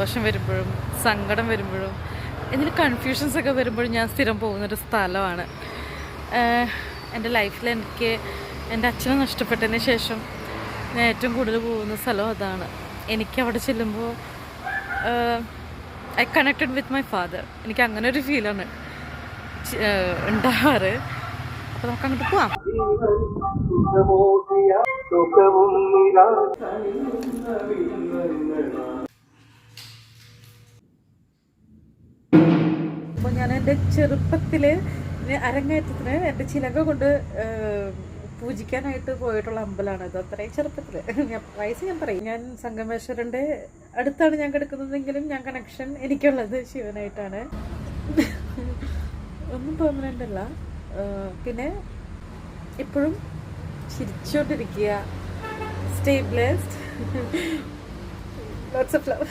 ദോഷം വരുമ്പോഴും സങ്കടം വരുമ്പോഴും എന്തെങ്കിലും കൺഫ്യൂഷൻസ് ഒക്കെ വരുമ്പോഴും ഞാൻ സ്ഥിരം പോകുന്നൊരു സ്ഥലമാണ്. എൻ്റെ ലൈഫിൽ എനിക്ക് എൻ്റെ അച്ഛനെ നഷ്ടപ്പെട്ടതിന് ശേഷം ഞാൻ ഏറ്റവും കൂടുതൽ പോകുന്ന സ്ഥലം അതാണ്. എനിക്ക് അവിടെ ചെല്ലുമ്പോൾ I connected with my father. എനിക്ക് അങ്ങനെ ഒരു ഫീലാണ് ഉണ്ടാവാറ്. അപ്പോൾ നമുക്ക് അങ്ങോട്ട് പോവാം. അപ്പോൾ ഞാൻ എൻ്റെ ചെറുപ്പത്തിൽ അരങ്ങേറ്റത്തിന് എൻ്റെ ചിലക കൊണ്ട് പൂജിക്കാനായിട്ട് പോയിട്ടുള്ള അമ്പലമാണ് ഇത്. അത്രയും ചെറുപ്പത്തിൽ വയസ്സ് ഞാൻ പറയും. ഞാൻ സംഗമേശ്വരൻ്റെ അടുത്താണ് ഞാൻ കിടക്കുന്നതെങ്കിലും ഞാൻ കണക്ഷൻ എനിക്കുള്ളത് ശിവനായിട്ടാണ്. ഒന്നും പെർമനൻ്റ് അല്ല. പിന്നെ ഇപ്പോഴും ചിരിച്ചുകൊണ്ടിരിക്കുക. Stay blessed. Lots of love.